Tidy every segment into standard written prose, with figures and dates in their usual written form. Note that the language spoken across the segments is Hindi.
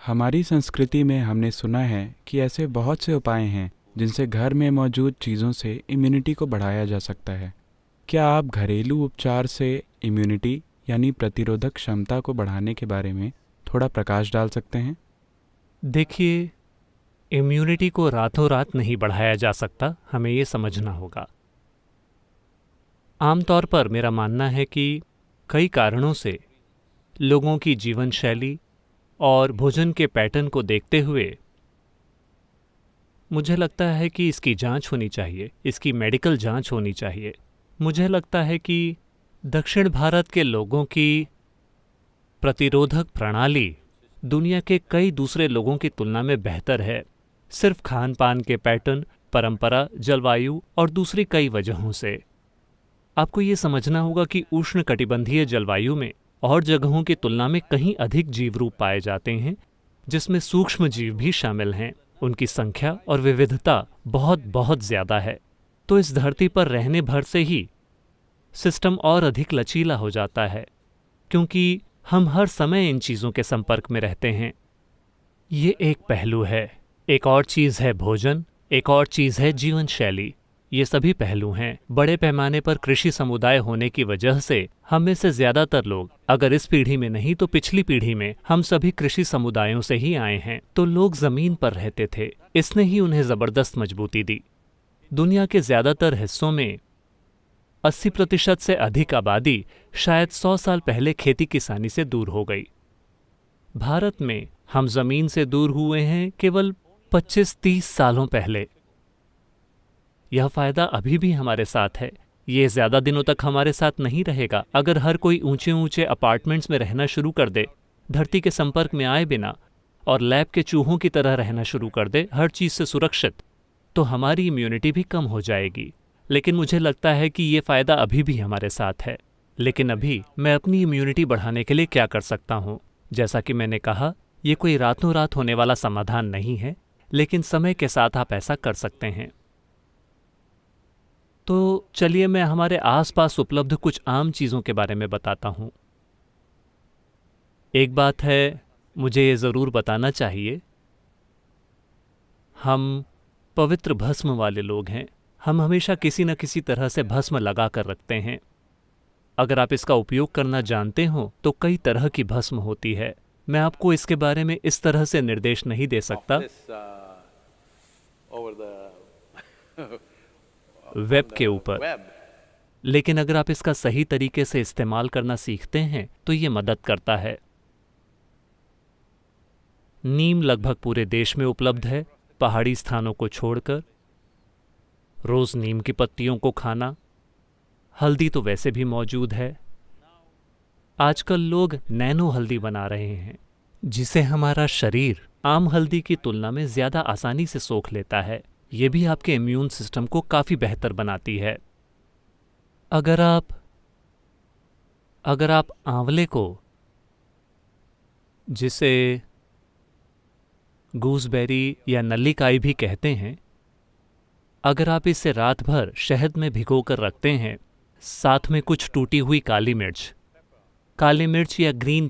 हमारी संस्कृति में हमने सुना है कि ऐसे बहुत से उपाय हैं जिनसे घर में मौजूद चीज़ों से इम्यूनिटी को बढ़ाया जा सकता है। क्या आप घरेलू उपचार से इम्यूनिटी यानी प्रतिरोधक क्षमता को बढ़ाने के बारे में थोड़ा प्रकाश डाल सकते हैं? देखिए, इम्यूनिटी को रातों रात नहीं बढ़ाया जा सकता, हमें ये समझना होगा। आमतौर पर मेरा मानना है कि कई कारणों से लोगों की जीवन शैली और भोजन के पैटर्न को देखते हुए मुझे लगता है कि इसकी जांच होनी चाहिए, इसकी मेडिकल जांच होनी चाहिए। मुझे लगता है कि दक्षिण भारत के लोगों की प्रतिरोधक प्रणाली दुनिया के कई दूसरे लोगों की तुलना में बेहतर है, सिर्फ खान पान के पैटर्न, परंपरा, जलवायु और दूसरी कई वजहों से। आपको ये समझना होगा कि उष्णकटिबंधीय जलवायु में और जगहों की तुलना में कहीं अधिक जीव रूप पाए जाते हैं, जिसमें सूक्ष्म जीव भी शामिल हैं। उनकी संख्या और विविधता बहुत बहुत ज़्यादा है। तो इस धरती पर रहने भर से ही सिस्टम और अधिक लचीला हो जाता है, क्योंकि हम हर समय इन चीज़ों के संपर्क में रहते हैं। ये एक पहलू है। एक और चीज़ है भोजन, एक और चीज़ है जीवन शैली। ये सभी पहलू हैं। बड़े पैमाने पर कृषि समुदाय होने की वजह से हम में से ज़्यादातर लोग, अगर इस पीढ़ी में नहीं तो पिछली पीढ़ी में, हम सभी कृषि समुदायों से ही आए हैं। तो लोग ज़मीन पर रहते थे, इसने ही उन्हें ज़बरदस्त मजबूती दी। दुनिया के ज़्यादातर हिस्सों में 80% से अधिक आबादी शायद 100 साल पहले खेती किसानी से दूर हो गई। भारत में हम ज़मीन से दूर हुए हैं केवल 25-30 सालों पहले। यह फ़ायदा अभी भी हमारे साथ है। ये ज़्यादा दिनों तक हमारे साथ नहीं रहेगा। अगर हर कोई ऊंचे ऊंचे अपार्टमेंट्स में रहना शुरू कर दे, धरती के संपर्क में आए बिना, और लैब के चूहों की तरह रहना शुरू कर दे, हर चीज़ से सुरक्षित, तो हमारी इम्यूनिटी भी कम हो जाएगी। लेकिन मुझे लगता है कि ये फ़ायदा अभी भी हमारे साथ है। लेकिन अभी मैं अपनी इम्यूनिटी बढ़ाने के लिए क्या कर सकता हूँ? जैसा कि मैंने कहा, ये कोई रातों रात होने वाला समाधान नहीं है, लेकिन समय के साथ आप ऐसा कर सकते हैं। तो चलिए मैं हमारे आसपास उपलब्ध कुछ आम चीज़ों के बारे में बताता हूँ। एक बात है, मुझे ये ज़रूर बताना चाहिए, हम पवित्र भस्म वाले लोग हैं। हम हमेशा किसी न किसी तरह से भस्म लगा कर रखते हैं। अगर आप इसका उपयोग करना जानते हो तो कई तरह की भस्म होती है। मैं आपको इसके बारे में इस तरह से निर्देश नहीं दे सकता वेब के ऊपर, लेकिन अगर आप इसका सही तरीके से इस्तेमाल करना सीखते हैं तो ये मदद करता है। नीम लगभग पूरे देश में उपलब्ध है, पहाड़ी स्थानों को छोड़कर। रोज नीम की पत्तियों को खाना। हल्दी तो वैसे भी मौजूद है। आजकल लोग नैनो हल्दी बना रहे हैं, जिसे हमारा शरीर आम हल्दी की तुलना में ज़्यादा आसानी से सोख लेता है। ये भी आपके इम्यून सिस्टम को काफ़ी बेहतर बनाती है। अगर आप आंवले को, जिसे गूसबेरी या नल्लीकाई भी कहते हैं, अगर आप इसे रात भर शहद में भिगोकर रखते हैं, साथ में कुछ टूटी हुई काली मिर्च या ग्रीन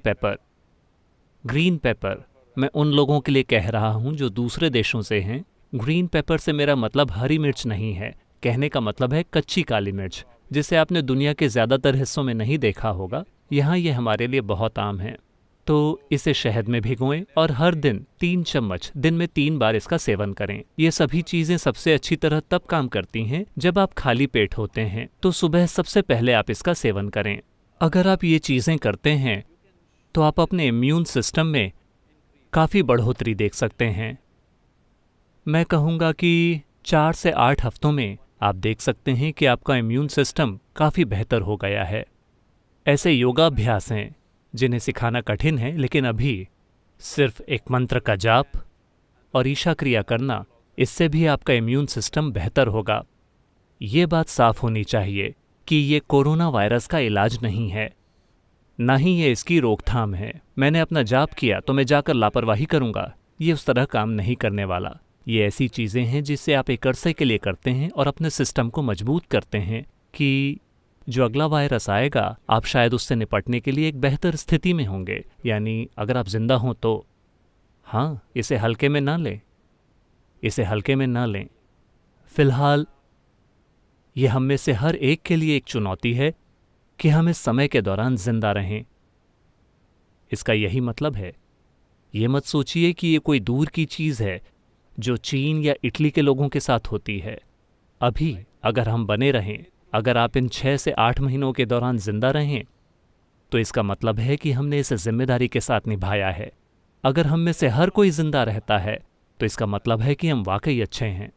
पेपर, मैं उन लोगों के लिए कह रहा हूं जो दूसरे देशों से हैं। ग्रीन पेपर से मेरा मतलब हरी मिर्च नहीं है, कहने का मतलब है कच्ची काली मिर्च, जिसे आपने दुनिया के ज़्यादातर हिस्सों में नहीं देखा होगा। यहाँ ये हमारे लिए बहुत आम है। तो इसे शहद में भिगोएं और हर दिन 3 चम्मच, दिन में 3 बार इसका सेवन करें। ये सभी चीज़ें सबसे अच्छी तरह तब काम करती हैं जब आप खाली पेट होते हैं, तो सुबह सबसे पहले आप इसका सेवन करें। अगर आप ये चीज़ें करते हैं तो आप अपने इम्यून सिस्टम में काफ़ी बढ़ोतरी देख सकते हैं। मैं कहूँगा कि 4 से 8 हफ्तों में आप देख सकते हैं कि आपका इम्यून सिस्टम काफ़ी बेहतर हो गया है। ऐसे योगाभ्यास हैं जिन्हें सिखाना कठिन है, लेकिन अभी सिर्फ एक मंत्र का जाप और ईशा क्रिया करना, इससे भी आपका इम्यून सिस्टम बेहतर होगा। ये बात साफ होनी चाहिए कि ये कोरोना वायरस का इलाज नहीं है, ना ही ये इसकी रोकथाम है। मैंने अपना जाप किया तो मैं जाकर लापरवाही करूँगा, ये उस तरह काम नहीं करने वाला। ये ऐसी चीज़ें हैं जिससे आप एक अरसे के लिए करते हैं और अपने सिस्टम को मजबूत करते हैं कि जो अगला वायरस आएगा आप शायद उससे निपटने के लिए एक बेहतर स्थिति में होंगे, यानी अगर आप जिंदा हों तो। हाँ, इसे हल्के में ना लें, इसे हल्के में ना लें। फिलहाल ये हम में से हर एक के लिए एक चुनौती है कि हम इस समय के दौरान जिंदा रहें। इसका यही मतलब है। ये मत सोचिए कि ये कोई दूर की चीज़ है जो चीन या इटली के लोगों के साथ होती है। अभी अगर हम बने रहें, अगर आप इन 6 से 8 महीनों के दौरान जिंदा रहें, तो इसका मतलब है कि हमने इसे जिम्मेदारी के साथ निभाया है। अगर हम में से हर कोई जिंदा रहता है, तो इसका मतलब है कि हम वाकई अच्छे हैं।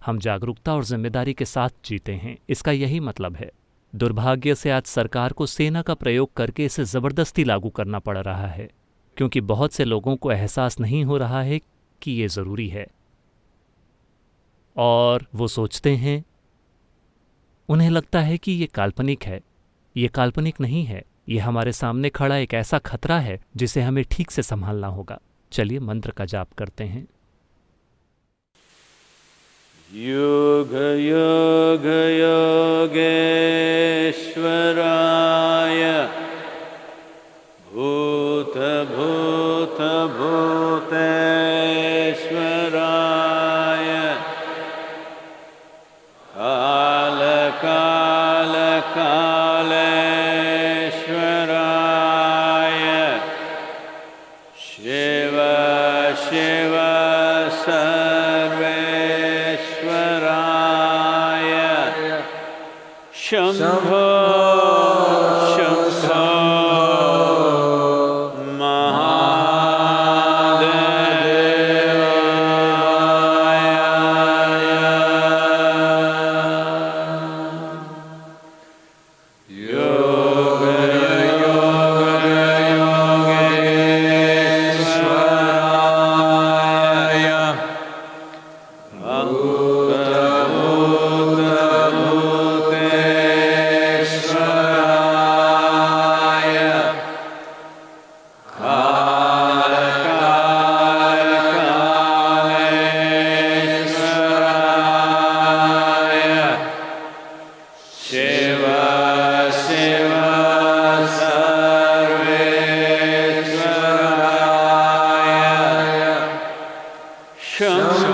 हम जागरूकता और जिम्मेदारी के साथ जीते हैं। इसका यही मतलब है। दुर्भाग्य से आज सरकार को सेना का प्रयोग करके इसे ज़बरदस्ती लागू करना पड़ रहा है, क्योंकि बहुत से लोगों को एहसास नहीं हो रहा है कि ये ज़रूरी है। और वो सोचते हैं, उन्हें लगता है कि ये काल्पनिक है। ये काल्पनिक नहीं है, ये हमारे सामने खड़ा एक ऐसा खतरा है जिसे हमें ठीक से संभालना होगा। चलिए मंत्र का जाप करते हैं। योग योग योगेश्वराय भूत भूत भूतेश्वराय काल काल कालेश्वराय शिव शिव सर्वेश्वराय शंभो शंभो Shum